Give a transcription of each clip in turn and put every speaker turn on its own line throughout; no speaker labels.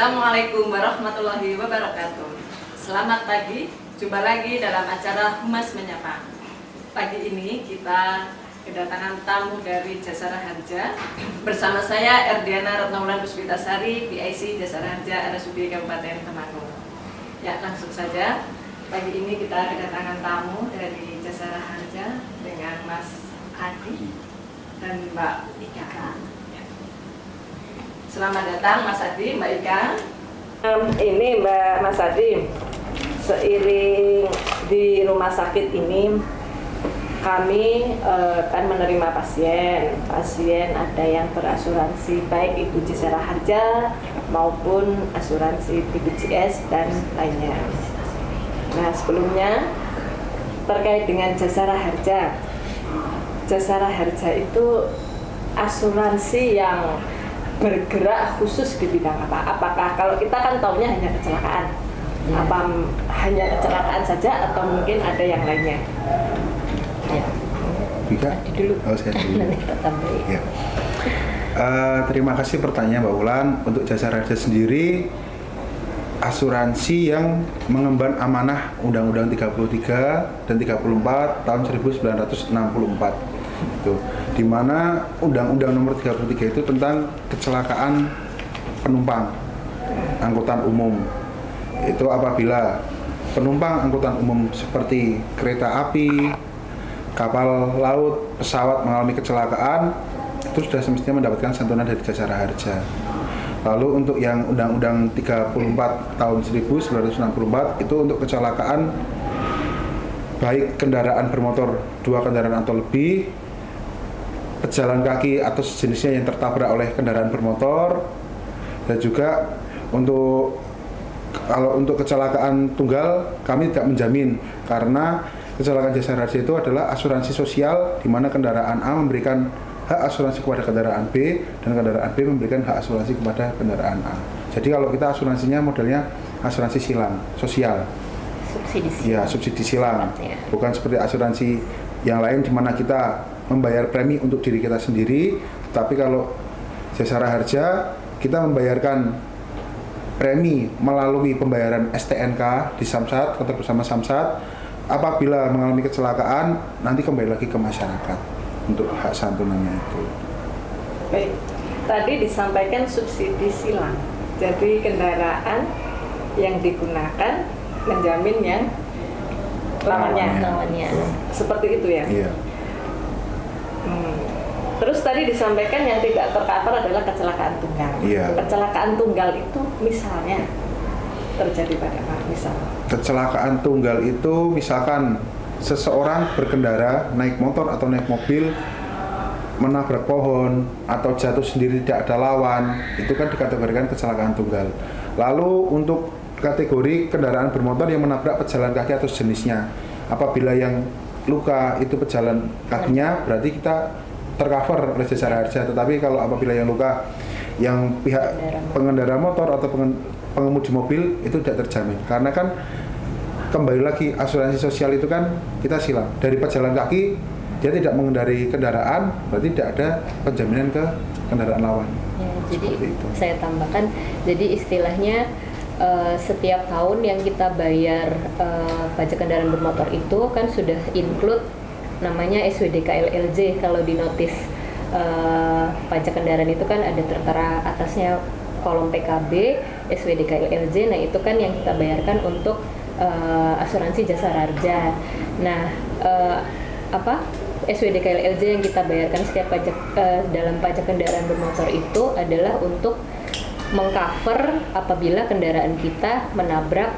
Assalamualaikum warahmatullahi wabarakatuh. Selamat pagi, jumpa lagi dalam acara Humas Menyapa. Pagi ini kita kedatangan tamu dari Jasara Harja. Bersama saya Erdiana Retnaulan Puspitasari, PIC Jasara Harja RSUD Kabupaten Temanggung. Ya, langsung saja. Pagi ini kita kedatangan tamu dari Jasara Harja dengan Mas Adi dan Mbak Ika. Selamat datang Mas Adi, Mbak Ika. Ini Mbak Mas Adi, seiring di rumah sakit ini kami kan menerima pasien ada yang berasuransi baik itu Jasara Harja maupun asuransi BPJS dan lainnya. Nah, sebelumnya terkait dengan Jasara Harja. Jasara Harja itu asuransi yang bergerak khusus di bidang apa? Apakah kalau kita kan taunya hanya kecelakaan, apa hanya kecelakaan saja atau mungkin ada yang lainnya? Ya.
Bika?
Dulu.
Oh, saya dulu.
Nanti kita tambahin.
Ya. Terima kasih pertanyaan Mbak Ulan. Untuk Jasara Harja sendiri, asuransi yang mengemban amanah Undang-Undang 33 dan 34 tahun 1964. Itu di mana Undang-Undang Nomor 33 itu tentang kecelakaan penumpang angkutan umum. Itu apabila penumpang angkutan umum seperti kereta api, kapal laut, pesawat mengalami kecelakaan, itu sudah semestinya mendapatkan santunan dari Jasara Harja. Lalu untuk yang Undang-Undang 34 tahun 1964 itu untuk kecelakaan baik kendaraan bermotor 2 kendaraan atau lebih, pejalan kaki atau sejenisnya yang tertabrak oleh kendaraan bermotor, dan juga kalau untuk kecelakaan tunggal kami tidak menjamin karena kecelakaan Jasara Harja itu adalah asuransi sosial di mana kendaraan A memberikan hak asuransi kepada kendaraan B dan kendaraan B memberikan hak asuransi kepada kendaraan A. Jadi kalau kita asuransinya modelnya asuransi silang sosial.
Subsidi silang.
Ya, subsidi silang. Bukan seperti asuransi yang lain di mana kita membayar premi untuk diri kita sendiri, tapi kalau Jasara Harja kita membayarkan premi melalui pembayaran STNK di Samsat atau bersama Samsat. Apabila mengalami kecelakaan, nanti kembali lagi ke masyarakat untuk hak santunannya itu.
Baik, tadi disampaikan subsidi silang. Jadi kendaraan yang digunakan menjamin yang lawannya. Seperti itu ya.
Iya.
Terus tadi disampaikan yang tidak tercover adalah kecelakaan tunggal.
Iya.
Kecelakaan tunggal itu misalnya terjadi pada apa?
Kecelakaan tunggal itu misalkan seseorang berkendara, naik motor atau naik mobil, menabrak pohon atau jatuh sendiri tidak ada lawan, itu kan dikategorikan kecelakaan tunggal. Lalu untuk kategori kendaraan bermotor yang menabrak pejalan kaki atau jenisnya, apabila yang luka itu pejalan kakinya, berarti kita tercover oleh Jasara Harja. Tetapi kalau apabila yang luka yang pihak pengendara motor atau pengemudi mobil itu tidak terjamin, karena kan kembali lagi asuransi sosial itu kan kita silang dari pejalan kaki, dia tidak mengendari kendaraan, berarti tidak ada penjaminan ke kendaraan lawan.
Ya, jadi saya tambahkan, jadi istilahnya setiap tahun yang kita bayar pajak kendaraan bermotor itu kan sudah include namanya SWDK LLJ. Kalau di notis pajak kendaraan itu kan ada tertera atasnya kolom PKB SWDK LLJ. Nah, itu kan yang kita bayarkan untuk asuransi Jasara Harja. Nah, SWDK LLJ yang kita bayarkan setiap pajak dalam pajak kendaraan bermotor itu adalah untuk mengcover apabila kendaraan kita menabrak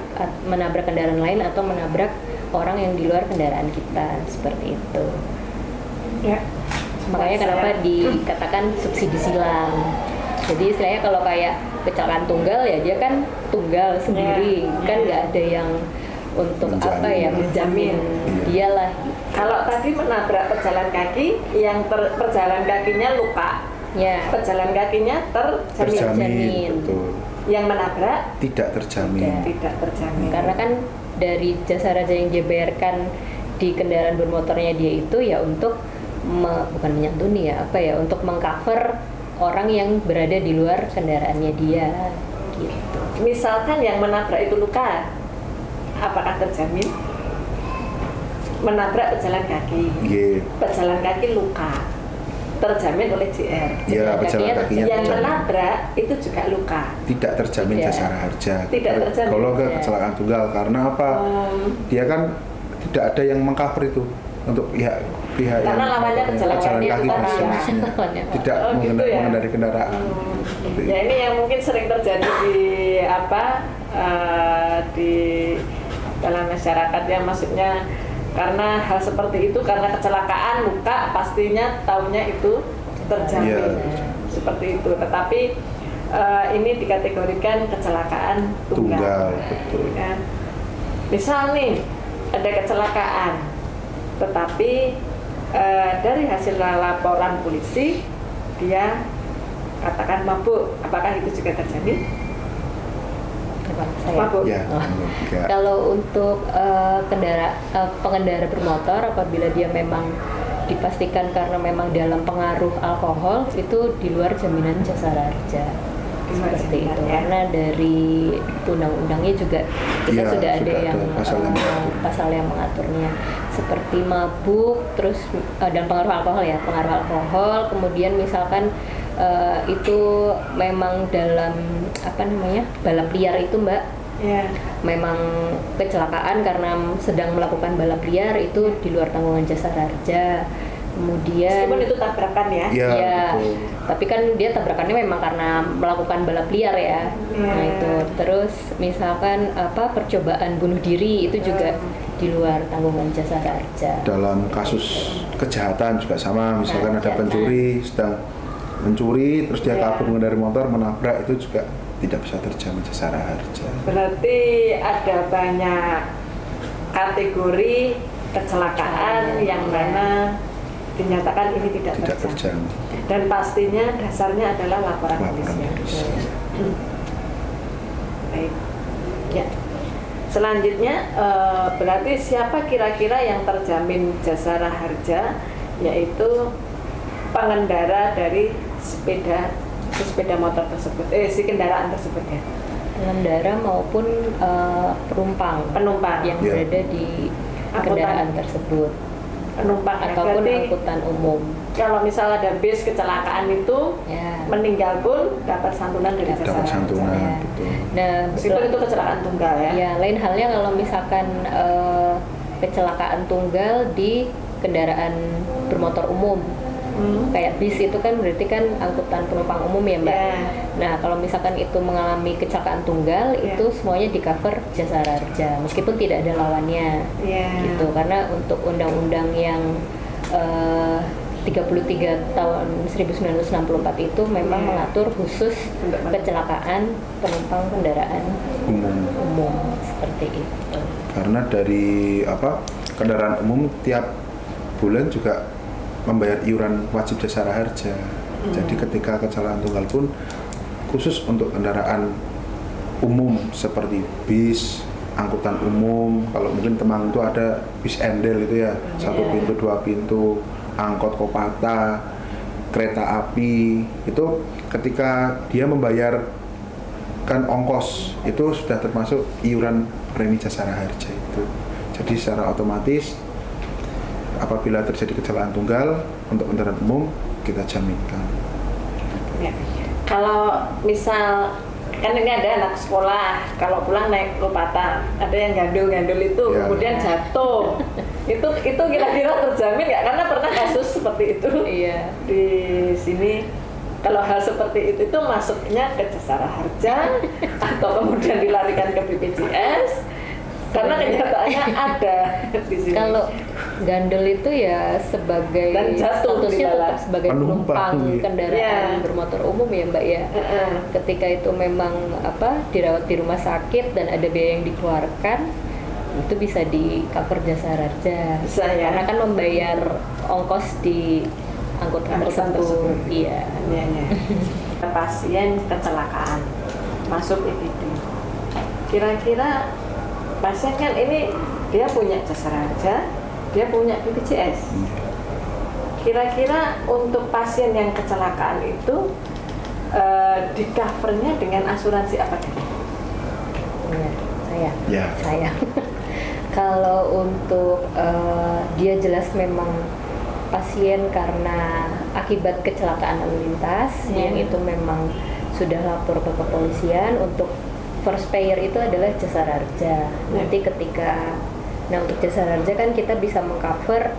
kendaraan lain atau menabrak orang yang di luar kendaraan kita, seperti itu.
Ya.
Makanya kenapa dikatakan subsidi silang. Jadi istilahnya kalau kayak kecelakaan tunggal ya dia kan tunggal sendiri, kan nggak ada yang untuk menjamin dialah.
Kalau tadi menabrak pejalan kaki, yang pejalan kakinya luka,
ya,
pejalan kakinya terjamin.
Betul.
Yang menabrak
tidak terjamin.
Tidak terjamin.
Karena kan dari Jasara Harja yang dibayarkan di kendaraan bermotornya dia itu ya untuk bukan menyantuni ya, untuk mengcover orang yang berada di luar kendaraannya dia gitu.
Misalkan yang menabrak itu luka, apakah terjamin? Menabrak pejalan kaki,
Iya.
pejalan kaki luka, terjamin oleh JR.
Ya, pejalan kakinya
Yang
terjamin.
menabrak itu juga luka.
Tidak terjamin
Tidak.
jasara harja.
Tidak terjamin.
Kalau ke
Ya.
kecelakaan tunggal, karena apa? Dia kan tidak ada yang mengcover itu untuk pihak
Karena
yang
lawannya pejalan kaki
kaki
bukan
bisnis.
lawannya.
Tidak
Oh, gitu ya?
mengendari kendaraan. Seperti
Ya
itu.
ini yang mungkin sering terjadi di di dalam masyarakat ya, maksudnya karena hal seperti itu, karena kecelakaan luka pastinya taunya itu terjamin.
Iya.
Seperti itu. Tetapi ini dikategorikan kecelakaan
Tunggal,
tunggal.
betul.
Ya. Misal nih ada kecelakaan, tetapi dari hasil laporan polisi dia katakan mabuk, apakah itu juga terjadi?
Saya.
Mabuk.
Ya,
Oh.
enggak.
Kalau untuk pengendara bermotor, apabila dia memang dipastikan karena memang dalam pengaruh alkohol, itu di luar jaminan jasara harja.
Di luar
Seperti
jaminan,
itu.
ya.
Karena dari undang-undangnya juga kita
Iya,
sudah ada
sudah ada
yang pasal yang mengaturnya. Seperti mabuk, terus dan pengaruh alkohol ya, pengaruh alkohol. Kemudian misalkan itu memang dalam balap liar itu Mbak,
Ya.
memang kecelakaan karena sedang melakukan balap liar, itu di luar tanggungan jasara harja. Kemudian
Meskipun itu tabrakan ya.
Iya,
ya,
betul.
tapi kan dia tabrakannya memang karena melakukan balap liar ya. Nah itu, terus misalkan percobaan bunuh diri itu juga di luar tanggungan jasara harja.
Dalam kasus kejahatan juga sama, misalkan ada
Kejahatan.
pencuri sedang mencuri terus dia
Ya.
kabur mengendarai motor menabrak, itu juga tidak bisa terjamin jasara harja.
Berarti ada banyak kategori kecelakaan yang mana dinyatakan ini tidak
Tidak
terjamin.
terjamin.
Dan pastinya dasarnya adalah laporan
Laporan
polisi.
polisi.
Baik. Ya. Selanjutnya berarti siapa kira-kira yang terjamin jasara harja, yaitu pengendara dari sepeda motor tersebut, si kendaraan tersebut ya.
Pengendara maupun penumpang yang
Ya.
berada di
Angkutan.
kendaraan tersebut
Penumpang ya.
ataupun
Berarti
angkutan umum.
kalau misal ada bis kecelakaan itu
Ya.
meninggal pun dapat santunan dari
Dapat
jasara
Dapat
harja.
santunan,
Ya.
betul.
Nah,
Meskipun itu kecelakaan tunggal ya.
ya, lain halnya kalau misalkan kecelakaan tunggal di kendaraan bermotor umum. Kayak bis itu kan berarti kan angkutan penumpang umum ya Mbak.
Ya.
Nah kalau misalkan itu mengalami kecelakaan tunggal,
Ya.
itu semuanya di cover jasara harja meskipun tidak ada lawannya.
Ya.
Gitu, karena untuk undang-undang yang 33 tahun 1964 itu memang
Ya.
mengatur khusus
Untuk
kecelakaan penumpang kendaraan umum seperti itu.
Karena dari kendaraan umum tiap bulan juga membayar iuran wajib jasara harja. Jadi ketika kecelakaan tunggal pun khusus untuk kendaraan umum seperti bis, angkutan umum. Kalau mungkin Temang itu ada bis endel itu ya, 1 pintu 2 pintu, angkot kopata, kereta api, itu ketika dia membayarkan ongkos itu sudah termasuk iuran premi jasara harja itu. Jadi secara otomatis apabila terjadi kecelakaan tunggal untuk kendaraan umum kita jaminkan.
Ya. Kalau misal kan ini ada anak sekolah, kalau pulang naik lopata, ada yang gandul itu,
Ya.
kemudian jatuh. itu kira-kira terjamin nggak? Karena pernah kasus seperti itu
Iya.
di sini. Kalau hal seperti itu masuknya ke jasara harja atau kemudian dilarikan ke BPJS? Karena kenyataannya ada di sini.
Kalau gandul itu ya sebagai
Dan jatuh di
statusnya
dalam.
tetap sebagai
Penumpang,
penumpang
iya.
kendaraan
Iya.
bermotor umum ya Mbak ya. Ketika itu memang dirawat di rumah sakit dan ada biaya yang dikeluarkan, itu bisa di cover jasara harja.
Bisa, ya.
Karena kan membayar ongkos di angkutan
Angkutan
tersebut.
tersebut.
Iya.
Ya. Pasien kecelakaan masuk IGD. Kira-kira pasien kan ini dia punya jasara harja, dia punya BPJS. Kira-kira untuk pasien yang kecelakaan itu di covernya dengan asuransi apa nih?
Ya, saya. Kalau untuk dia jelas memang pasien karena akibat kecelakaan lalu lintas yang itu memang sudah lapor ke kepolisian. Untuk first payer itu adalah Jasa Raharja. Nanti untuk Jasa Raharja kan kita bisa mengcover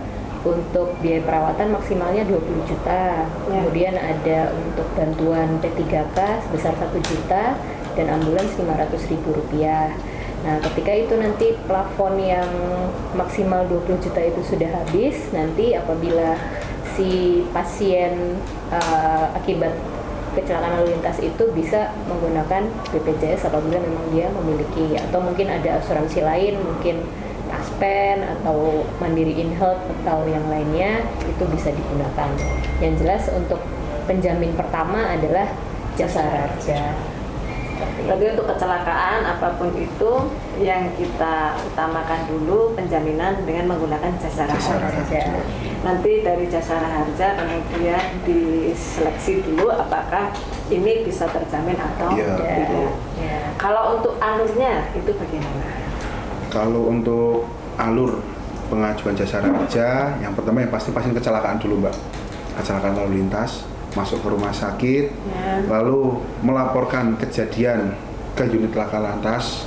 untuk biaya perawatan maksimalnya 20 juta. Kemudian ada untuk bantuan P3K sebesar 1 juta dan ambulans Rp500.000. Nah, ketika itu nanti plafon yang maksimal 20 juta itu sudah habis, nanti apabila si pasien akibat kecelakaan lalu lintas itu bisa menggunakan BPJS apabila memang dia memiliki, atau mungkin ada asuransi lain, mungkin Taspen atau Mandiri InHealth atau yang lainnya, itu bisa digunakan. Yang jelas untuk penjamin pertama adalah Jasa Raharja.
Berarti untuk kecelakaan apapun itu yang kita utamakan dulu penjaminan dengan menggunakan Jasa Raharja. Nanti dari Jasa Raharja kemudian diseleksi dulu apakah ini bisa terjamin atau tidak. Kalau untuk alurnya itu bagaimana?
Kalau untuk alur pengajuan Jasa Raharja, yang pertama yang pasti pasien kecelakaan dulu Mbak, kecelakaan lalu lintas, masuk ke rumah sakit, lalu melaporkan kejadian ke unit laka lantas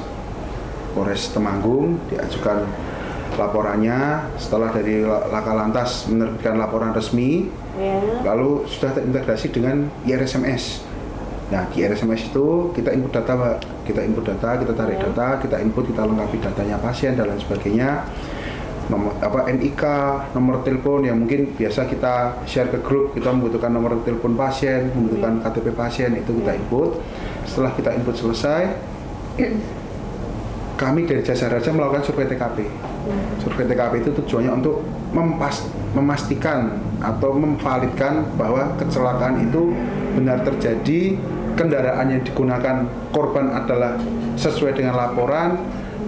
Polres Temanggung, diajukan laporannya. Setelah dari laka lantas menerbitkan laporan resmi, lalu sudah terintegrasi dengan IRSMS. Nah, di IRSMS itu kita input data Mbak, kita tarik data, kita input, kita lengkapi datanya pasien dan lain sebagainya. Nomor NIK, nomor telepon yang mungkin biasa kita share ke grup, kita membutuhkan nomor telepon pasien, membutuhkan KTP pasien, itu kita input. Setelah kita input selesai, kami dari Jasa Raharja melakukan survei TKP. Survei TKP itu tujuannya untuk memastikan atau memvalidkan bahwa kecelakaan itu benar terjadi, kendaraan yang digunakan korban adalah sesuai dengan laporan,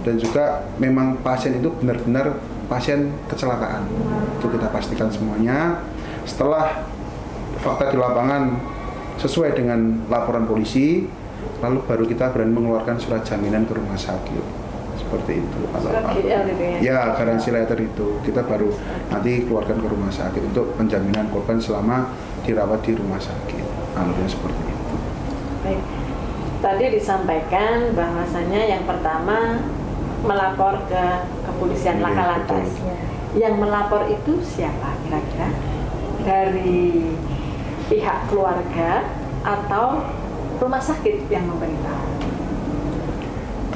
dan juga memang pasien itu benar-benar pasien kecelakaan. Itu kita pastikan semuanya. Setelah fakta di lapangan sesuai dengan laporan polisi, lalu baru kita berani mengeluarkan surat jaminan ke rumah sakit. Seperti itu. Ya, garansi letter itu kita baru nanti keluarkan ke rumah sakit untuk penjaminan korban selama dirawat di rumah sakit. Alurnya seperti itu.
Baik. Tadi disampaikan bahwasanya yang pertama melapor ke kepolisian laka lantas. Yang melapor itu siapa kira-kira? Dari pihak keluarga atau rumah sakit yang memberitahu?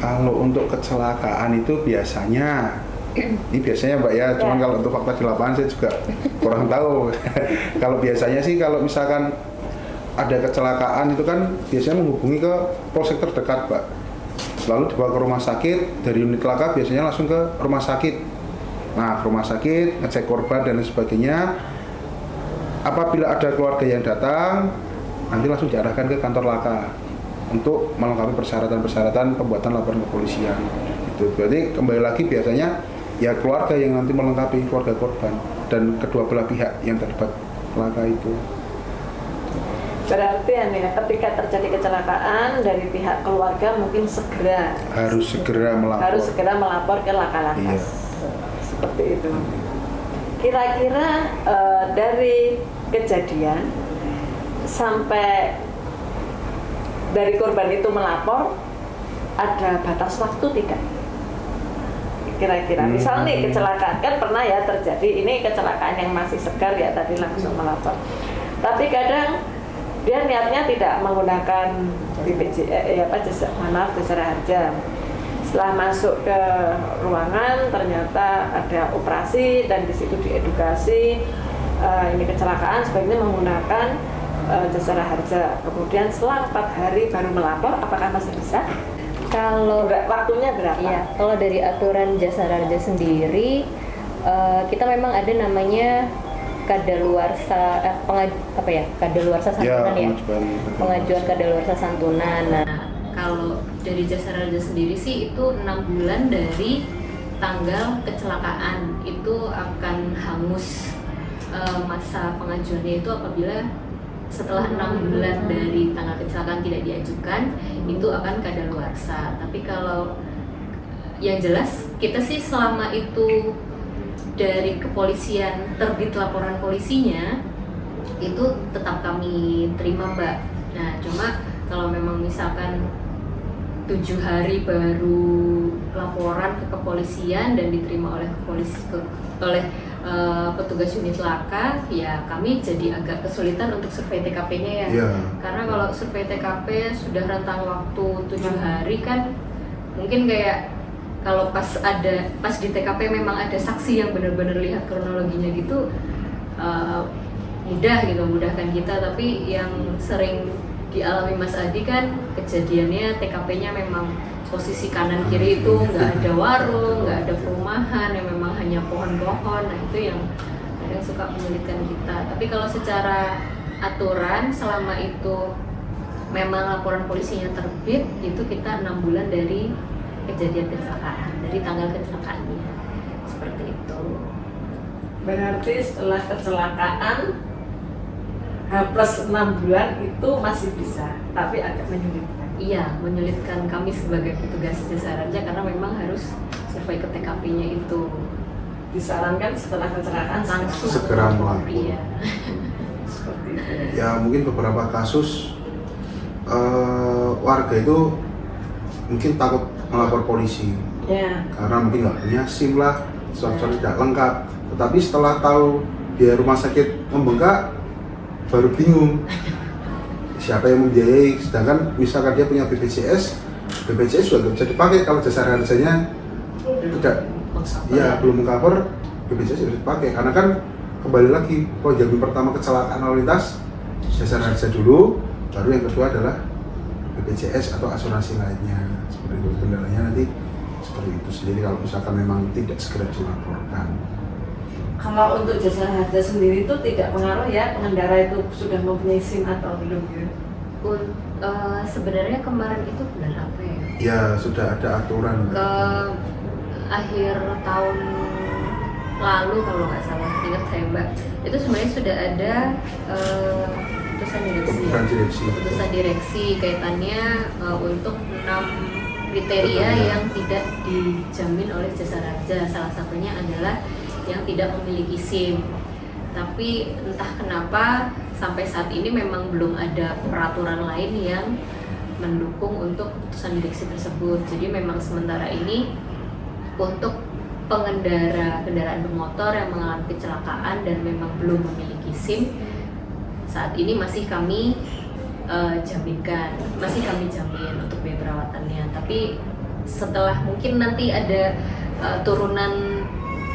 Kalau untuk kecelakaan itu biasanya, ini biasanya Mbak ya, cuman kalau untuk fakta di lapangan saya juga kurang tahu. Kalau biasanya sih kalau misalkan ada kecelakaan itu kan biasanya menghubungi ke polsek terdekat Mbak. Lalu dibawa ke rumah sakit, dari unit laka biasanya langsung ke rumah sakit. Nah, ke rumah sakit, ngecek korban dan lain sebagainya. Apabila ada keluarga yang datang, nanti langsung diarahkan ke kantor laka untuk melengkapi persyaratan-persyaratan pembuatan laporan kepolisian. Itu berarti kembali lagi biasanya ya keluarga yang nanti melengkapi, keluarga korban dan kedua belah pihak yang terlibat laka itu.
Berarti ketika terjadi kecelakaan dari pihak keluarga mungkin
harus segera melapor
ke laka lantas. Seperti itu. Kira-kira dari kejadian sampai dari korban itu melapor ada batas waktu tidak? Kira-kira misal nih kecelakaan, kan pernah ya terjadi, ini kecelakaan yang masih segar ya tadi langsung melapor. Tapi kadang dia niatnya tidak menggunakan Jasa Raharja. Setelah masuk ke ruangan ternyata ada operasi dan di situ diedukasi ini kecelakaan sebaiknya menggunakan Jasa Raharja. Kemudian selang 4 hari baru melapor, apakah masih bisa?
Kalau
waktunya berapa?
Iya, kalau dari aturan Jasa Raharja sendiri kita memang ada namanya kadaluarsa kadaluarsa santunan pengajuan kadaluarsa santunan. Nah, kalau dari Jasa Raharja sendiri sih itu 6 bulan dari tanggal kecelakaan itu akan hangus masa pengajuannya itu apabila setelah 6 bulan dari tanggal kecelakaan tidak diajukan, itu akan kadaluarsa. Tapi kalau yang jelas kita sih selama itu dari kepolisian terbit laporan polisinya, itu tetap kami terima, Mbak. Nah, cuma kalau memang misalkan 7 hari baru laporan ke kepolisian dan diterima oleh petugas unit laka, ya kami jadi agak kesulitan untuk survei TKP-nya ya.
Iya.
Karena kalau survei TKP sudah rentang waktu 7 hari kan, mungkin kayak kalau pas di TKP memang ada saksi yang benar-benar lihat kronologinya gitu, mudahkan kita. Tapi yang sering dialami Mas Adi kan kejadiannya TKP-nya memang posisi kanan kiri itu nggak ada warung, nggak ada perumahan, yang memang hanya pohon-pohon. Nah, itu yang kadang suka menyulitkan kita. Tapi kalau secara aturan, selama itu memang laporan polisinya terbit, itu kita 6 bulan dari kejadian kecelakaan, dari tanggal kecelakaannya, seperti itu.
Berarti setelah kecelakaan plus 6 bulan itu masih bisa, tapi agak menyulitkan.
Iya, menyulitkan kami sebagai petugas jasa raja karena memang harus survei ke TKP-nya itu.
Disarankan setelah kecelakaan
Langsung
segera melapor.
Iya.
seperti itu.
Ya mungkin beberapa kasus warga itu mungkin takut melapor polisi
Ya.
karena mungkin nggak punya SIM lah, surat-surat tidak lengkap. Tetapi setelah tahu dia rumah sakit membengkak, baru bingung siapa yang membiayai. Sedangkan misalkan dia punya BPJS juga nggak bisa dipakai kalau jasa harganya tidak, ya belum mengcover, BPJS bisa dipakai. Karena kan kembali lagi, kalau jamin pertama kecelakaan lalu lintas jasa harga dulu, baru yang kedua adalah BPJS atau asuransi lainnya. Seperti itu, kendalanya nanti seperti itu sendiri kalau misalkan memang tidak segera dilaporkan.
Kalau untuk jasa harga sendiri itu tidak pengaruh ya, pengendara itu sudah mempunyai SIM atau belum ya?
Sebenarnya kemarin itu bulan apa ya?
Ya sudah ada aturan.
Ke akhir tahun lalu kalau nggak salah, ingat saya Mbak, itu sebenarnya sudah ada keputusan direksi kaitannya untuk 6 kriteria yang tidak dijamin oleh jasa raja. Salah satunya adalah yang tidak memiliki SIM. Tapi entah kenapa sampai saat ini memang belum ada peraturan lain yang mendukung untuk keputusan direksi tersebut. Jadi memang sementara ini untuk pengendara kendaraan bermotor yang mengalami kecelakaan dan memang belum memiliki SIM, saat ini masih kami jamin untuk biaya perawatannya. Tapi setelah mungkin nanti ada turunan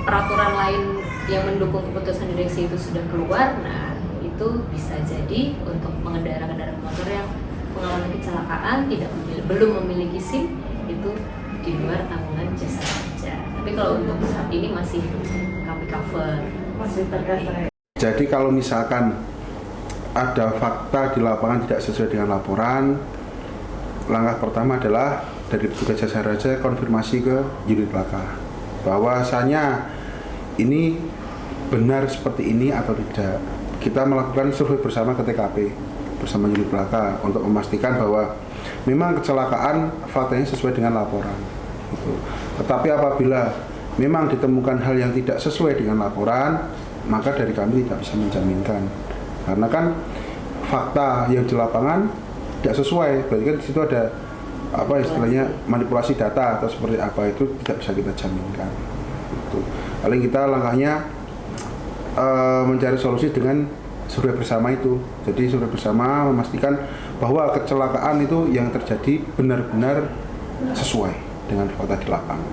peraturan lain yang mendukung keputusan direksi itu sudah keluar, nah itu bisa jadi untuk pengendara kendaraan motor yang mengalami kecelakaan belum memiliki SIM itu di luar tanggungan jasa raja. Tapi kalau untuk saat ini masih kami cover.
Masih tercover.
Jadi kalau misalkan ada fakta di lapangan tidak sesuai dengan laporan, langkah pertama adalah dari petugas jasa raja konfirmasi ke unit laka bahwasanya ini benar seperti ini atau tidak. Kita melakukan survei bersama ke TKP bersama unit laka untuk memastikan bahwa memang kecelakaan faktanya sesuai dengan laporan. Gitu. Tetapi apabila memang ditemukan hal yang tidak sesuai dengan laporan, maka dari kami tidak bisa menjaminkan. Karena kan fakta yang di lapangan tidak sesuai, berarti kan di situ ada apa istilahnya manipulasi data atau seperti apa, itu tidak bisa kita jaminkan. Gitu. Paling kita langkahnya mencari solusi dengan survei bersama itu. Jadi survei bersama memastikan bahwa kecelakaan itu yang terjadi benar-benar sesuai dengan fakta di lapangan.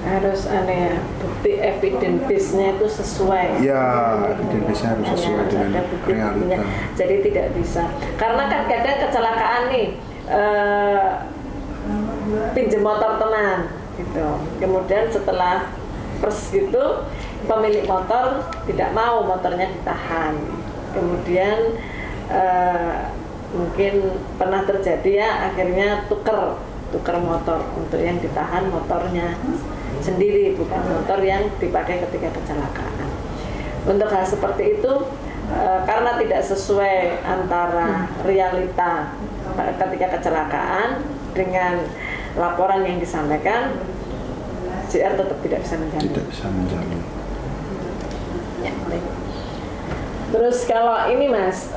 Harus bukti evidence base-nya itu sesuai.
Ya, evidence base-nya harus sesuai dengan realita.
Jadi tidak bisa. Karena kan kadang kecelakaan nih pinjam motor teman gitu. Kemudian setelah pers gitu, pemilik motor tidak mau motornya ditahan. Kemudian mungkin pernah terjadi ya, akhirnya tuker motor untuk yang ditahan motornya sendiri, bukan motor yang dipakai ketika kecelakaan. Untuk hal seperti itu, karena tidak tidak sesuai antara realita ketika kecelakaan dengan laporan yang disampaikan, JR tetap tidak bisa menjamin.
Tidak bisa menjamin.
Ya, baik. Terus kalau ini Mas,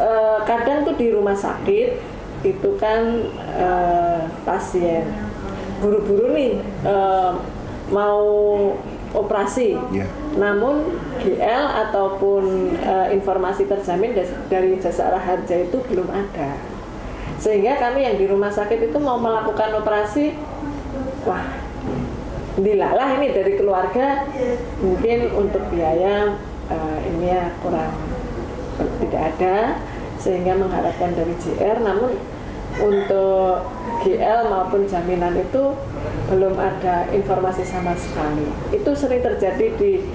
kadang tuh di rumah sakit itu kan pasien buru-buru nih mau operasi, namun GL ataupun informasi terjamin dari Jasara Harja itu belum ada, sehingga kami yang di rumah sakit itu mau melakukan operasi, wah dilalah ini dari keluarga mungkin untuk biaya ini ya kurang tidak ada, sehingga mengharapkan dari JR, namun untuk GL maupun jaminan itu belum ada informasi sama sekali. Itu sering terjadi di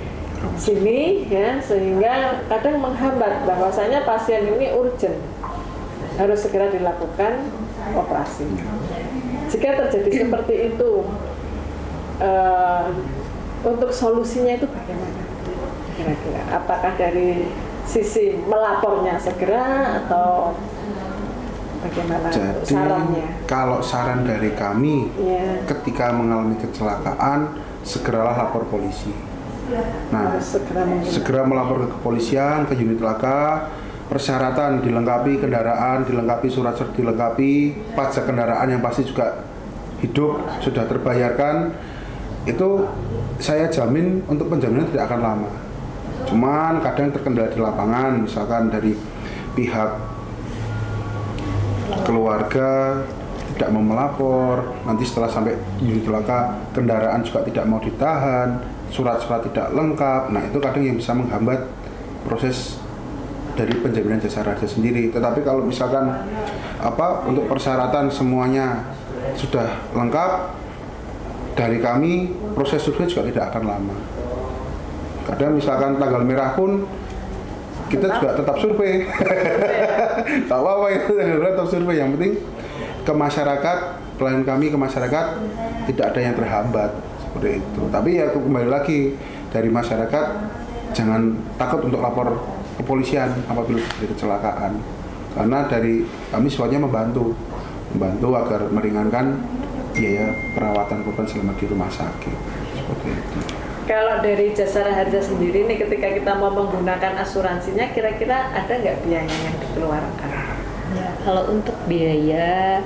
sini ya, sehingga kadang menghambat bahwasanya pasien ini urgent, harus segera dilakukan operasi. Jika terjadi seperti itu, untuk solusinya itu bagaimana? Kira-kira apakah dari sisi melapornya segera atau bagaimana?
Jadi,
sarannya?
kalau saran dari kami, ketika mengalami kecelakaan, segeralah lapor polisi. Nah, segera melapor ke kepolisian, ke unit laka, persyaratan dilengkapi, kendaraan dilengkapi, surat-surat dilengkapi, pajak kendaraan yang pasti juga hidup, sudah terbayarkan. Itu saya jamin untuk penjaminan tidak akan lama. Cuman kadang terkendala di lapangan, misalkan dari pihak keluarga tidak mau melapor, nanti setelah sampai unit laka kendaraan juga tidak mau ditahan, surat-surat tidak lengkap. Nah, itu kadang yang bisa menghambat proses dari penjaminan Jasara Harja sendiri. Tetapi kalau misalkan untuk persyaratan semuanya sudah lengkap, dari kami proses survei juga tidak akan lama. Kadang misalkan tanggal merah pun kita juga tetap survei. Tak apa-apa itu tanggal merah tetap survei. Yang penting ke masyarakat, pelayanan kami ke masyarakat tidak ada yang terhambat seperti itu. Tapi ya kembali lagi dari masyarakat, jangan takut untuk lapor kepolisian apabila terjadi kecelakaan. Karena dari kami semuanya membantu agar meringankan biaya perawatan korban selama di rumah sakit seperti itu.
Kalau dari Jasara Harja sendiri nih, ketika kita mau menggunakan asuransinya, kira-kira ada nggak biaya yang dikeluarkan?
Ya, kalau untuk biaya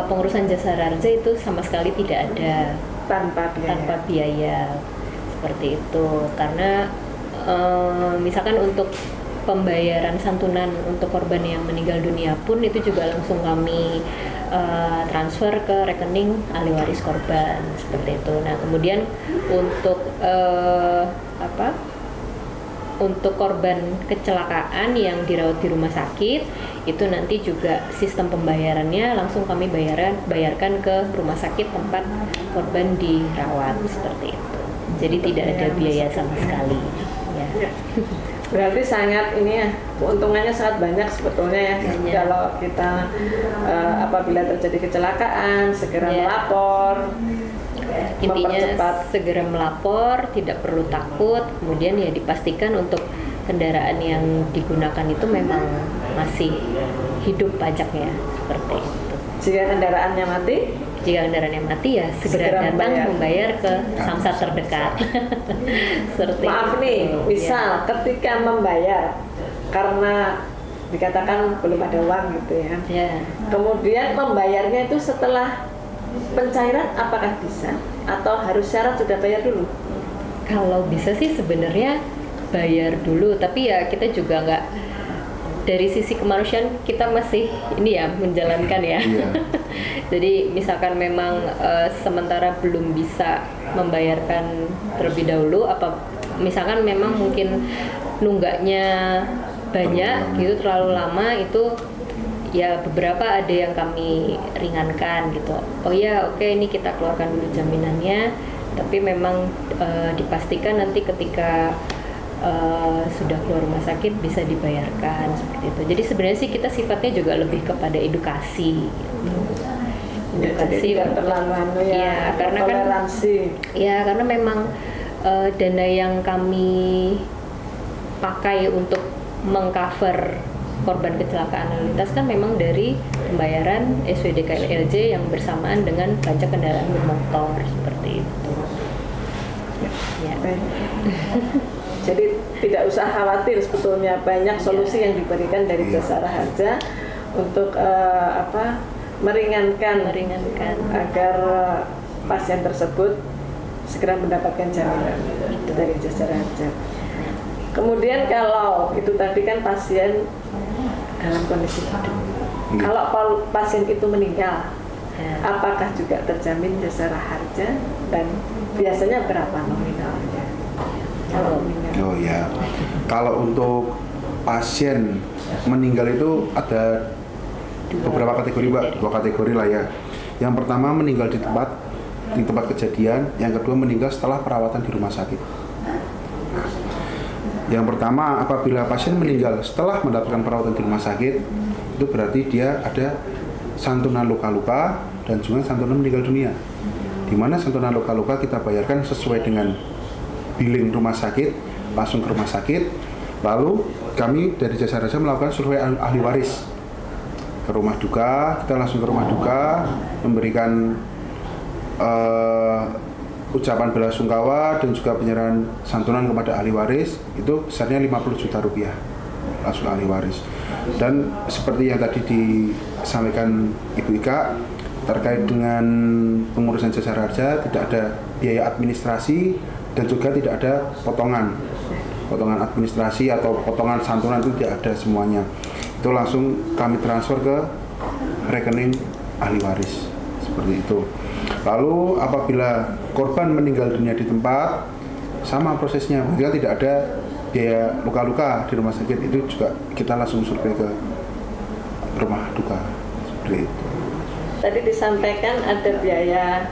pengurusan Jasara Harja itu sama sekali tidak ada,
tanpa
biaya seperti itu. Karena misalkan untuk pembayaran santunan untuk korban yang meninggal dunia pun itu juga langsung kami transfer ke rekening ahli waris korban seperti itu. Nah, kemudian untuk untuk korban kecelakaan yang dirawat di rumah sakit itu nanti juga sistem pembayarannya langsung kami bayarkan ke rumah sakit tempat korban dirawat seperti itu. Jadi tidak ada biaya sama sekali. Ya.
Berarti sangat ini ya, keuntungannya sangat banyak sebetulnya ya. Kalau kita apabila terjadi kecelakaan segera melapor,
intinya segera melapor, tidak perlu takut. Kemudian ya dipastikan untuk kendaraan yang digunakan itu memang masih hidup pajaknya seperti itu.
Jika kendaraannya mati
ya segera datang membayar ke samsat terdekat.
Maaf nih, misal ketika membayar karena dikatakan belum ada uang gitu ya. Kemudian membayarnya itu setelah pencairan, apakah bisa atau harus syarat sudah bayar dulu?
Kalau bisa sih sebenarnya bayar dulu, tapi ya kita juga nggak, dari sisi kemanusiaan kita masih ini ya menjalankan ya. Jadi misalkan memang sementara belum bisa membayarkan terlebih dahulu, misalkan memang mungkin nunggaknya banyak gitu, terlalu lama, itu ya beberapa ada yang kami ringankan gitu. Oh ya oke, ini kita keluarkan dulu jaminannya, tapi memang dipastikan nanti ketika sudah keluar rumah sakit bisa dibayarkan seperti itu. Jadi sebenarnya sih kita sifatnya juga lebih kepada edukasi gitu. Edukasi
terlalu
ya, karena toleransi. Karena memang dana yang kami pakai untuk mengcover korban kecelakaan lalu lintas kan memang dari pembayaran SWD KLJ yang bersamaan dengan pajak kendaraan bermotor seperti itu. Ya.
Baik. Jadi tidak usah khawatir, sebetulnya banyak solusi yang diberikan dari Jasara Harja untuk meringankan agar pasien tersebut segera mendapatkan jaminan dari Jasara Harja. Kemudian kalau itu tadi kan pasien dalam kondisi hidup. Kalau pasien itu meninggal, apakah juga terjamin Jasara Harja dan biasanya berapa nominalnya? Kalau meninggal.
Oh ya, kalau untuk pasien meninggal itu ada beberapa kategori, Mbak. Dua kategori lah ya. Yang pertama meninggal di tempat kejadian, yang kedua meninggal setelah perawatan di rumah sakit. Yang pertama, apabila pasien meninggal setelah mendapatkan perawatan di rumah sakit, itu berarti dia ada santunan luka-luka dan juga santunan meninggal dunia. Di mana santunan luka-luka kita bayarkan sesuai dengan billing rumah sakit, langsung ke rumah sakit. Lalu kami dari Jasara Harja melakukan survei ahli waris ke rumah duka. Kita langsung ke rumah duka, memberikan ucapan belasungkawa dan juga penyerahan santunan kepada ahli waris. Itu besarnya 50 juta rupiah langsung ahli waris. Dan seperti yang tadi disampaikan Ibu Ika, terkait dengan pengurusan Jasara Harja tidak ada biaya administrasi dan juga tidak ada potongan administrasi atau potongan santunan, itu tidak ada semuanya. Itu langsung kami transfer ke rekening ahli waris seperti itu. Lalu apabila korban meninggal dunia di tempat, sama prosesnya, jika tidak ada biaya luka-luka di rumah sakit, itu juga kita langsung survei ke rumah duka seperti itu.
Tadi disampaikan ada biaya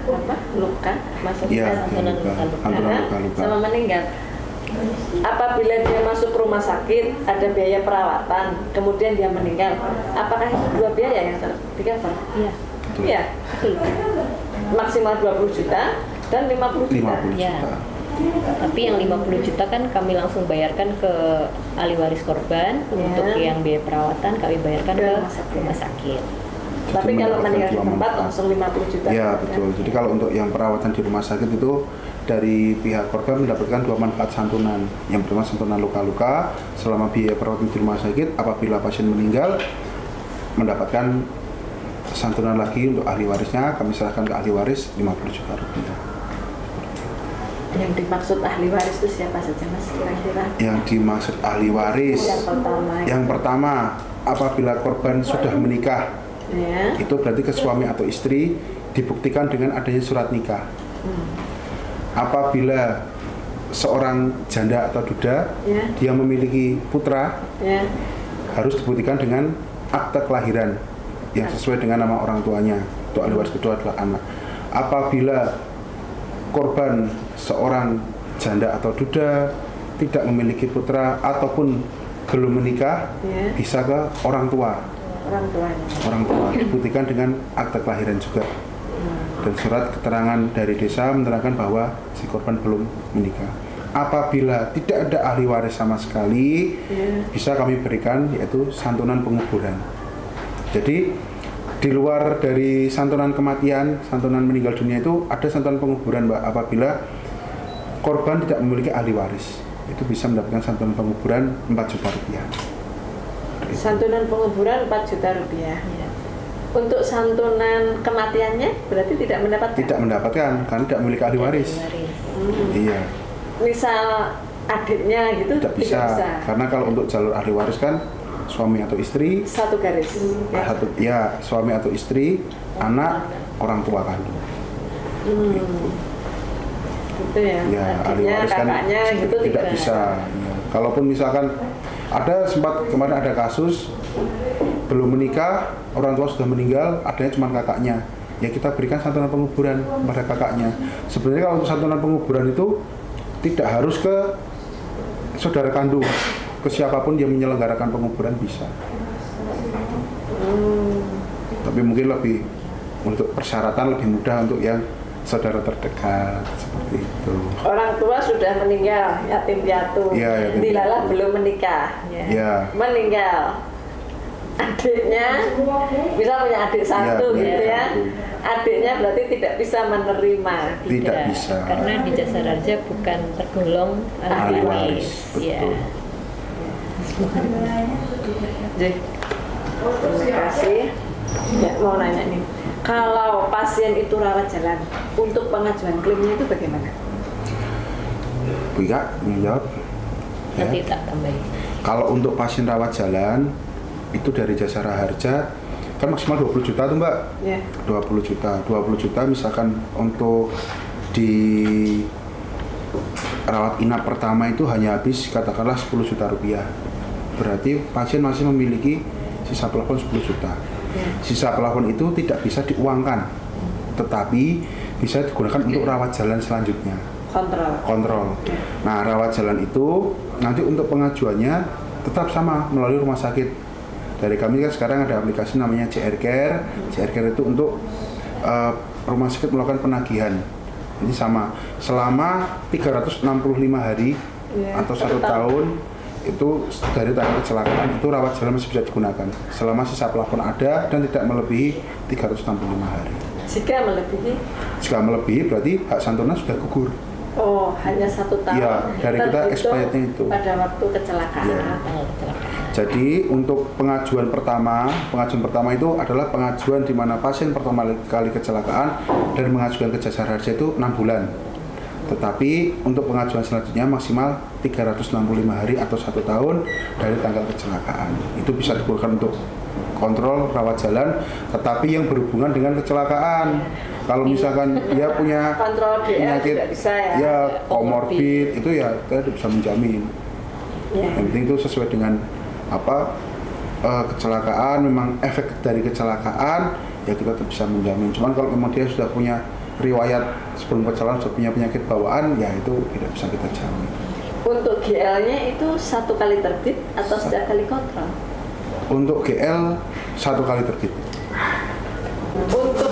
luka, maksudnya
santunan luka-luka
sama meninggal. Apabila dia masuk rumah sakit ada biaya perawatan, kemudian dia meninggal, apakah itu dua biaya yang di-cover?
Iya.
Iya. Maksimal 20 juta dan 50 juta.
50
Ya.
juta.
Tapi yang 50 juta kan kami langsung bayarkan ke ahli waris korban. Untuk yang biaya perawatan kami bayarkan ke rumah sakit.
Tapi
Jadi
kalau meninggal di
dua
tempat
manfaat.
langsung 50 juta.
Ya betul. Jadi kalau untuk yang perawatan di rumah sakit itu dari pihak korban mendapatkan dua manfaat santunan. Yang pertama santunan luka-luka selama biaya perawatan di rumah sakit. Apabila pasien meninggal mendapatkan santunan lagi untuk ahli warisnya, kami serahkan ke ahli waris 50 juta rupiah.
Yang dimaksud ahli waris itu siapa saja, Mas, kira-kira?
Yang dimaksud ahli waris, yang pertama apabila korban sudah menikah,
ya,
itu berarti ke suami atau istri, dibuktikan dengan adanya surat nikah. Apabila seorang janda atau duda,
ya,
dia memiliki putra,
ya,
harus dibuktikan dengan akte kelahiran yang sesuai dengan nama orang tuanya. Untuk ahli waris kedua adalah anak. Apabila korban seorang janda atau duda tidak memiliki putra ataupun belum menikah,
ya,
bisa ke orang tua.
orang tuanya.
Dibuktikan dengan akte kelahiran juga. Dan surat keterangan dari desa menerangkan bahwa si korban belum menikah. Apabila tidak ada ahli waris sama sekali, bisa kami berikan yaitu santunan penguburan. Jadi di luar dari santunan kematian, santunan meninggal dunia itu ada santunan penguburan, Mbak. Apabila korban tidak memiliki ahli waris, itu bisa mendapatkan santunan penguburan 4 juta rupiah.
Santunan penguburan 4 juta rupiah.
Ya.
Untuk santunan kematiannya berarti tidak mendapatkan?
Tidak mendapatkan karena tidak memiliki ahli waris. Iya.
Misal adiknya gitu
Tidak bisa. Karena kalau untuk jalur ahli waris kan suami atau istri,
satu garis.
ya suami atau istri, anak, orang tua kandung.
Gitu ya.
Ya, ahli
Adiknya,
waris kan
kakaknya gitu
tidak bisa. Ya. Kalaupun misalkan ada sempat kemarin ada kasus belum menikah, orang tua sudah meninggal, adanya cuma kakaknya. Ya kita berikan santunan penguburan pada kakaknya. Sebenarnya kalau untuk santunan penguburan itu tidak harus ke saudara kandung, ke siapapun yang menyelenggarakan penguburan bisa. Tapi mungkin lebih untuk persyaratan lebih mudah untuk yang saudara terdekat seperti itu.
Orang tua sudah meninggal, yatim piatu.
Iya, yatim
Dilalah belum menikah.
Ya.
Meninggal. adiknya, bisa punya adik satu
Iya,
gitu
iya.
ya, adiknya berarti tidak bisa menerima.
Tidak bisa.
Karena di Jasa Raja bukan tergolong
Ahli
ahli
waris,
waris. Ya.
betul.
Jadi, terima kasih. Ya, mau nanya nih, kalau pasien itu rawat jalan, untuk pengajuan klaimnya itu bagaimana?
Bu Ika, ingin jawab? Ya.
Nanti tak tambahin.
Kalau untuk pasien rawat jalan itu dari Jasa Raharja kan maksimal 20 juta tuh Mbak.
Ya.
20 juta misalkan untuk di rawat inap pertama itu hanya habis katakanlah 10 juta rupiah. Berarti pasien masih memiliki sisa plafon 10 juta.
Ya.
Sisa plafon itu tidak bisa diuangkan, tetapi bisa digunakan untuk rawat jalan selanjutnya. Kontrol. Nah, rawat jalan itu nanti untuk pengajuannya tetap sama melalui rumah sakit. Dari kami kan sekarang ada aplikasi namanya JR Care. JR Care itu untuk rumah sakit melakukan penagihan. Ini sama selama 365 hari atau 1 tahun itu dari tanggal kecelakaan itu rawat jalan masih bisa digunakan selama sisa plafon ada dan tidak melebihi 365 hari. Jika melebihi berarti hak santunan sudah gugur.
Oh, hanya 1 tahun.
Iya, dari kita
Terhitung
expirednya itu.
pada waktu kecelakaan.
Iya. Jadi untuk pengajuan pertama itu adalah pengajuan di mana pasien pertama kali kecelakaan dan mengajukan ke Jasa Raharja itu 6 bulan. Tetapi untuk pengajuan selanjutnya maksimal 365 hari atau 1 tahun dari tanggal kecelakaan. Itu bisa digunakan untuk kontrol rawat jalan, tetapi yang berhubungan dengan kecelakaan. Kalau misalkan dia punya
Kontrol GL
penyakit,
tidak bisa ya.
ya komorbid, itu ya kita tidak bisa menjamin.
Ya.
Yang penting itu sesuai dengan kecelakaan, memang efek dari kecelakaan ya kita tetap bisa menjamin. Cuman kalau memang dia sudah punya riwayat sebelum kecelakaan sudah punya penyakit bawaan, ya itu tidak bisa kita jamin.
Untuk GL-nya itu 1 kali terbit atau setiap kali kontrol?
Untuk GL 1 kali terbit.
Untuk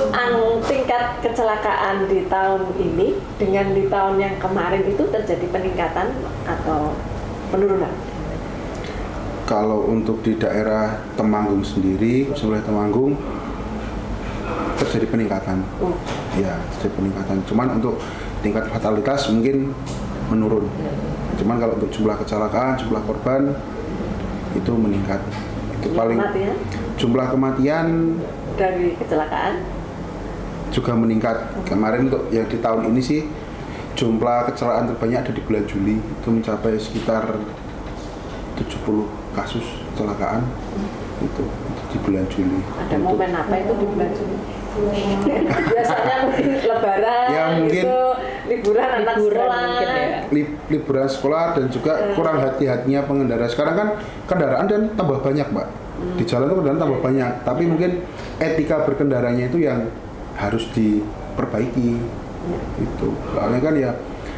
tingkat kecelakaan di tahun ini dengan di tahun yang kemarin itu terjadi peningkatan atau penurunan?
Kalau untuk di daerah Temanggung sendiri, wilayah Temanggung terjadi peningkatan. Ya, terjadi peningkatan. Cuman untuk tingkat fatalitas mungkin menurun. Cuman kalau untuk jumlah kecelakaan, jumlah korban itu meningkat. Itu paling
Kematian?
Jumlah kematian
Dari kecelakaan?
juga meningkat. Kemarin untuk yang di tahun ini sih jumlah kecelakaan terbanyak ada di bulan Juli, itu mencapai sekitar 70 kasus kecelakaan itu di bulan Juli.
Ada momen apa itu di bulan Juli? Biasanya mungkin lebaran,
Ya, mungkin
itu liburan anak sekolah.
mungkin ya.
Liburan sekolah dan juga kurang hati-hatinya pengendara. Sekarang kan kendaraan dan tambah banyak, Mbak. Di jalan itu kendaraan tambah banyak, tapi mungkin etika berkendaranya itu yang harus diperbaiki. Itu. Soalnya kan ya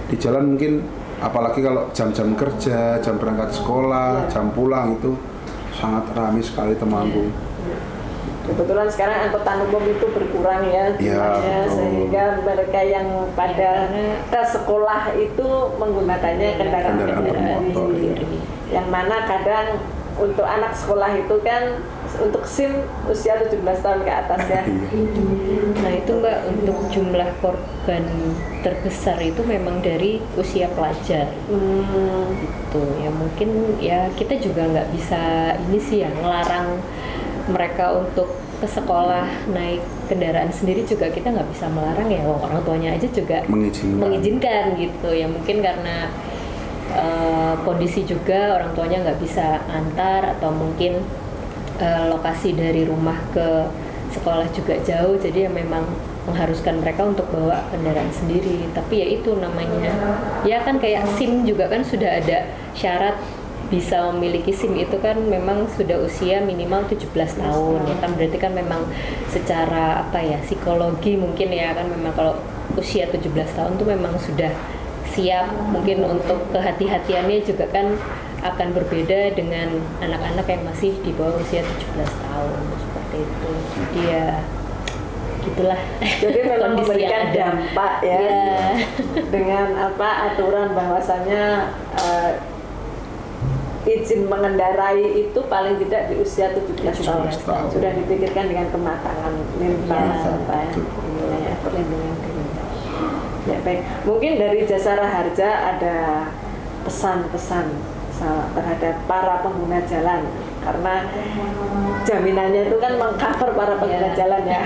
di jalan mungkin apalagi kalau jam-jam kerja, jam berangkat sekolah, jam pulang itu sangat ramai sekali Temanggung.
Kebetulan sekarang angkutan umum itu berkurang ya jumlahnya,
betul.
sehingga mereka yang pada ke sekolah itu menggunakannya kendaraan
bermotor,
pribadi. Yang mana kadang untuk anak sekolah itu kan untuk SIM usia 17 tahun ke atas ya.
Nah itu Mbak, untuk jumlah korban terbesar itu memang dari usia pelajar. Gitu ya, mungkin ya kita juga nggak bisa ini sih ya ngelarang mereka untuk ke sekolah naik kendaraan sendiri, juga kita nggak bisa melarang ya, orang tuanya aja juga mengizinkan gitu ya, mungkin karena kondisi juga orang tuanya nggak bisa antar atau mungkin lokasi dari rumah ke sekolah juga jauh, jadi ya memang mengharuskan mereka untuk bawa kendaraan sendiri. Tapi ya itu namanya ya kan kayak SIM juga kan sudah ada syarat bisa memiliki SIM itu kan memang sudah usia minimal 17 tahun ya kan, berarti kan memang secara apa ya psikologi mungkin ya kan memang kalau usia 17 tahun tuh memang sudah siap, mungkin untuk kehati-hatiannya juga kan akan berbeda dengan anak-anak yang masih di bawah usia 17 tahun seperti itu. Jadi ya gitulah.
Jadi memang memberikan dampak ya.
Ya.
Dengan apa aturan bahwasannya izin mengendarai itu paling tidak di usia 17 tahun.
17 tahun.
Sudah dipikirkan dengan kematangan mental
Ya,
serta wilayah perlindungan diri. Ya baik, mungkin dari Jasara Harja ada pesan-pesan terhadap para pengguna jalan, karena jaminannya itu kan mengcover para pengguna jalan ya.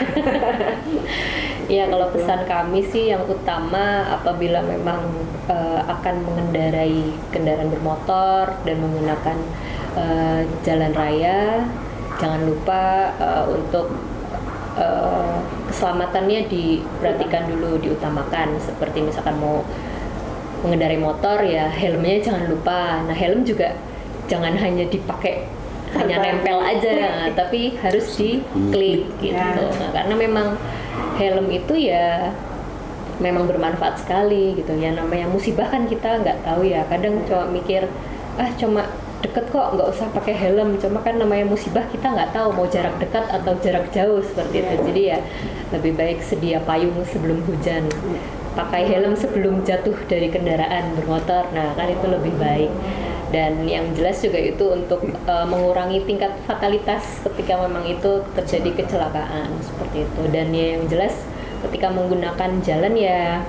Ya, kalau pesan kami sih yang utama apabila memang akan mengendarai kendaraan bermotor dan menggunakan jalan raya, jangan lupa untuk keselamatannya diperhatikan dulu, diutamakan. Seperti misalkan mau mengendarai motor ya helmnya jangan lupa. Nah, helm juga jangan hanya dipakai hanya nempel aja, tapi harus diklik gitu. Nah, karena memang helm itu ya memang bermanfaat sekali gitu ya. Namanya musibah kan kita nggak tahu ya. Kadang cuma mikir cuma deket kok nggak usah pakai helm. Cuma kan namanya musibah kita nggak tahu mau jarak dekat atau jarak jauh seperti itu. Jadi ya lebih baik sedia payung sebelum hujan. Pakai helm sebelum jatuh dari kendaraan bermotor. Nah, kan itu lebih baik. Dan yang jelas juga itu untuk mengurangi tingkat fatalitas ketika memang itu terjadi kecelakaan seperti itu. Dan ya yang jelas ketika menggunakan jalan ya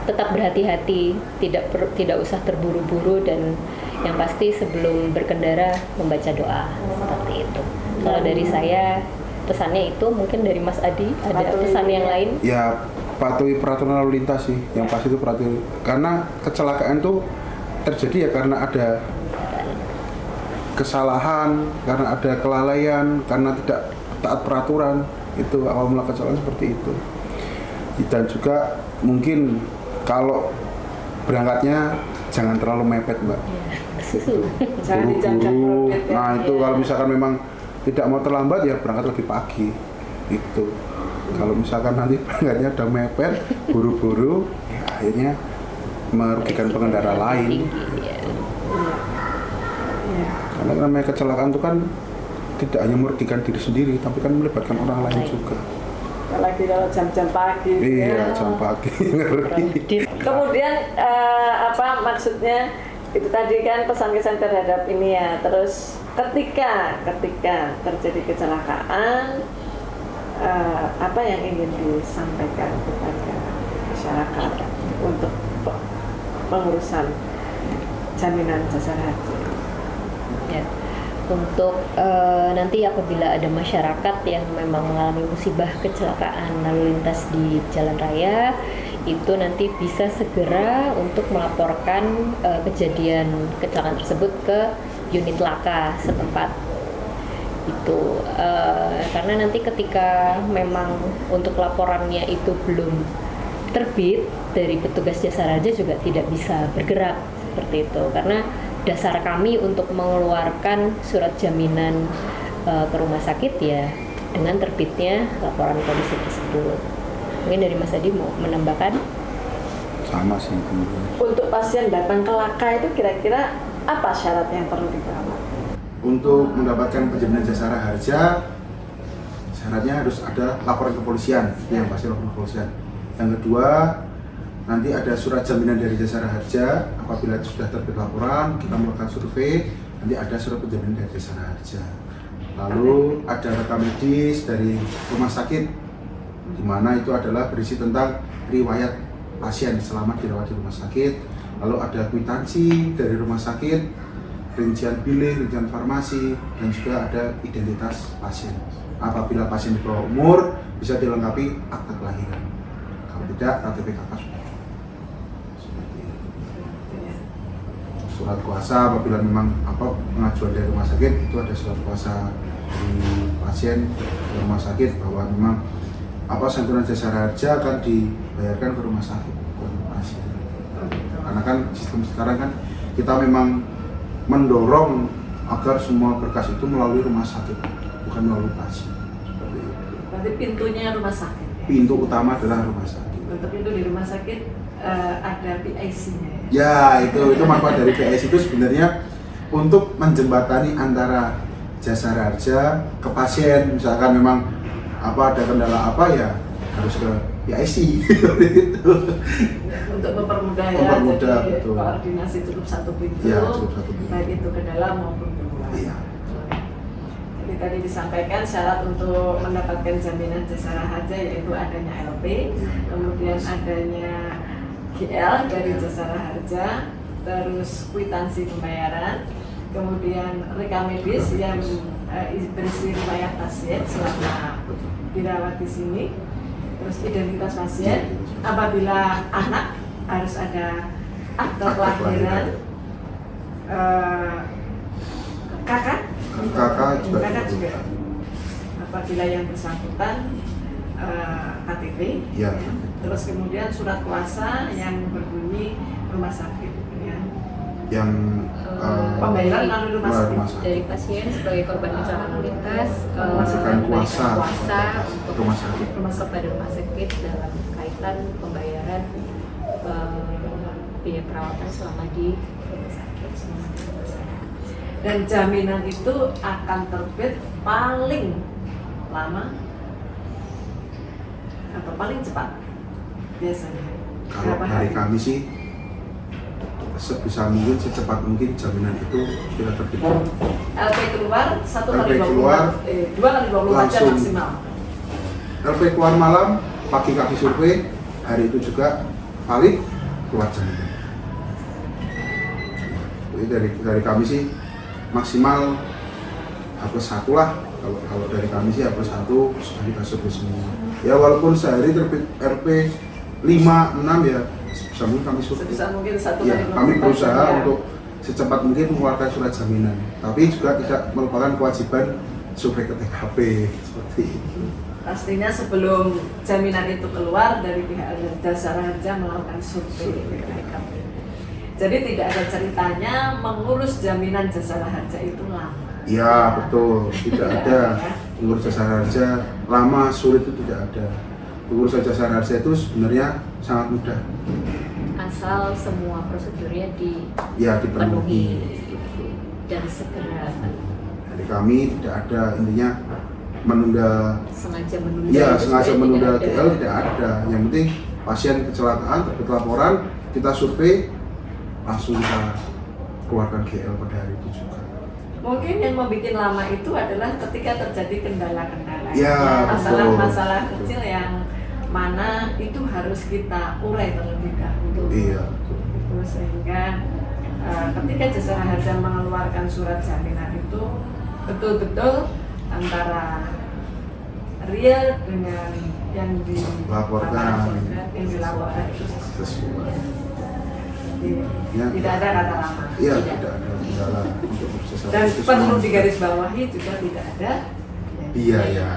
tetap berhati-hati, tidak usah terburu-buru, dan yang pasti sebelum berkendara membaca doa seperti itu. Kalau dari saya pesannya itu, mungkin dari Mas Adi ada pesan yang lain?
Ya, patuhi peraturan lalu lintas sih, yang pasti itu patuhi. Karena kecelakaan itu terjadi ya karena ada kesalahan, karena ada kelalaian, karena tidak taat peraturan. Itu awal mula kecelakaan seperti itu. Dan juga mungkin kalau berangkatnya jangan terlalu mepet, Mbak.
Jangan di jam-jam
Buru-buru.
profit, ya.
Nah, itu kalau misalkan memang tidak mau terlambat ya berangkat lebih pagi. Itu. Kalau misalkan nanti berangkatnya udah mepet, buru-buru, ya akhirnya merugikan pengendara lain. Karena namanya kecelakaan itu kan tidak hanya merugikan diri sendiri, tapi kan melibatkan orang lain juga.
Apalagi kalau jam-jam pagi.
Iya, jam pagi.
Kemudian maksudnya itu tadi kan pesan-pesan terhadap ini ya. Terus ketika terjadi kecelakaan, apa yang ingin disampaikan kepada masyarakat untuk pengurusan jaminan jasara harja?
Ya. Untuk nanti apabila ada masyarakat yang memang mengalami musibah kecelakaan lalu lintas di jalan raya, itu nanti bisa segera untuk melaporkan kejadian kecelakaan tersebut ke unit laka setempat. Itu karena nanti ketika memang untuk laporannya itu belum terbit dari petugas jasara harja juga tidak bisa bergerak seperti itu, karena dasar kami untuk mengeluarkan surat jaminan ke rumah sakit ya dengan terbitnya laporan kondisi tersebut. Mungkin dari Mas Adi mau menambahkan?
Sama sih.
Untuk pasien datang ke laka itu kira-kira apa syarat yang perlu dibawa?
Untuk mendapatkan penjaminan jasara harja, syaratnya harus ada laporan kepolisian, yang pasti laporan kepolisian. Yang kedua, nanti ada surat jaminan dari jasara harja. Apabila sudah terbit laporan, kita melakukan survei, nanti ada surat penjaminan dari jasara harja. Lalu ada rekam medis dari rumah sakit, di mana itu adalah berisi tentang riwayat pasien selama dirawat di rumah sakit. Lalu ada kwitansi dari rumah sakit, rincian billing, rincian farmasi, dan juga ada identitas pasien. Apabila pasien di bawah umur, bisa dilengkapi akta kelahiran. Kalau tidak, KTP KK sudah. Surat kuasa apabila memang pengajuan dari rumah sakit, itu ada surat kuasa dari pasien di rumah sakit bahwa memang santunan jasara harja akan dibayarkan ke rumah sakit bukan pasien. Karena kan sistem sekarang kan kita memang mendorong agar semua berkas itu melalui rumah sakit, bukan melalui pasien. Seperti itu.
Berarti pintunya rumah sakit.
Pintu utama adalah rumah sakit.
Untuk pintu di rumah sakit ada PIC-nya.
Ya, itu manfaat dari PIC itu sebenarnya untuk menjembatani antara jasara harja ke pasien. Misalkan memang ada kendala ya harus ke PIC gitu.
Untuk mempermudah ya,
Mempermudah,
jadi
betul.
koordinasi cukup satu pintu,
Ya, cukup satu pintu.
baik itu ke dalam maupun keluar.
Iya.
Jadi tadi disampaikan syarat untuk mendapatkan jaminan jasara harja yaitu adanya LP, kemudian adanya GL dari jasara harja, terus kwitansi pembayaran, kemudian rekam medis yang berisi riwayat pasien selama dirawat di sini, terus identitas pasien. Apabila anak harus ada akte kelahiran, kakak juga. Apabila yang bersangkutan KTP,
Iya.
terus kemudian surat kuasa yang berbunyi rumah sakit, ya.
Yang
Pembayaran melalui rumah sakit.
Dari pasien sebagai korban kecelakaan lalu lintas
Memberikan kuasa
untuk
rumah sakit.
kepada rumah sakit dalam kaitan pembayaran biaya perawatan selama di rumah sakit.
Dan jaminan itu akan terbit paling lama atau paling cepat biasanya.
Kalau
Berapa
dari
hari?
kami sih sebisa mungkin, secepat mungkin jaminan itu sudah terbit.
LP keluar 1
LP
kali 24,
keluar,
2 kali 24 jam
langsung.
maksimal.
LP keluar malam, pagi kami survei, hari itu juga valid, keluar jaminan. Jadi dari kami sih maksimal H+1 lah. Kalau dari kami sih H+1 sudah kita survei semua. Ya walaupun sehari terbit RP 5, 6 ya sebisa mungkin kami survei.
Sebisa mungkin 1
Ya,
kali 24
kami berusaha
jam, ya.
untuk secepat mungkin mengeluarkan surat jaminan. Tapi juga tidak merupakan kewajiban survei ke TKP seperti itu.
Pastinya sebelum jaminan itu keluar dari pihak jasara harja melakukan survei ke TKP. Jadi tidak ada ceritanya mengurus jaminan jasara harja itu lama.
Ya betul, tidak ada pengurus jasara harja lama, sulit itu tidak ada. Pengurus jasara harja itu sebenarnya sangat mudah.
Asal semua prosedurnya
Ya dipenuhi.
dan segera
Dari kami tidak ada intinya menunda.
sengaja menunda.
Ya
itu
sengaja
sebenarnya
menunda
tidak ada.
TL tidak ada. Yang penting pasien kecelakaan terbit laporan, kita survei, langsung kita keluarkan GL pada hari itu juga.
Mungkin yang membuat lama itu adalah ketika terjadi kendala-kendala,
Ya,
masalah-masalah
betul.
kecil yang mana itu harus kita urai terlebih dahulu.
Iya.
Itu sehingga ketika jasara harja mengeluarkan surat jaminan itu betul-betul antara real dengan yang
Laporkan.
yang dilaporkan itu
Sesuai.
Jadi,
Ya.
tidak ada kata lama.
Iya tidak ada kendala untuk proses
Dan
itu
perlu
semua.
digarisbawahi juga tidak ada
Biaya.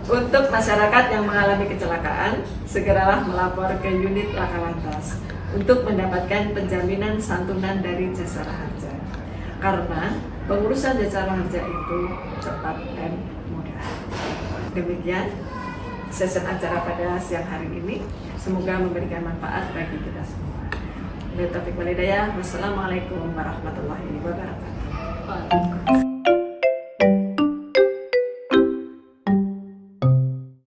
Untuk masyarakat yang mengalami kecelakaan, segeralah melapor ke unit laka lantas untuk mendapatkan penjaminan santunan dari jasara harja. Karena pengurusan jasara harja itu cepat dan mudah. Demikian sesi acara pada siang hari ini. Semoga memberikan manfaat bagi kita semua. Wassalamualaikum warahmatullahi wabarakatuh.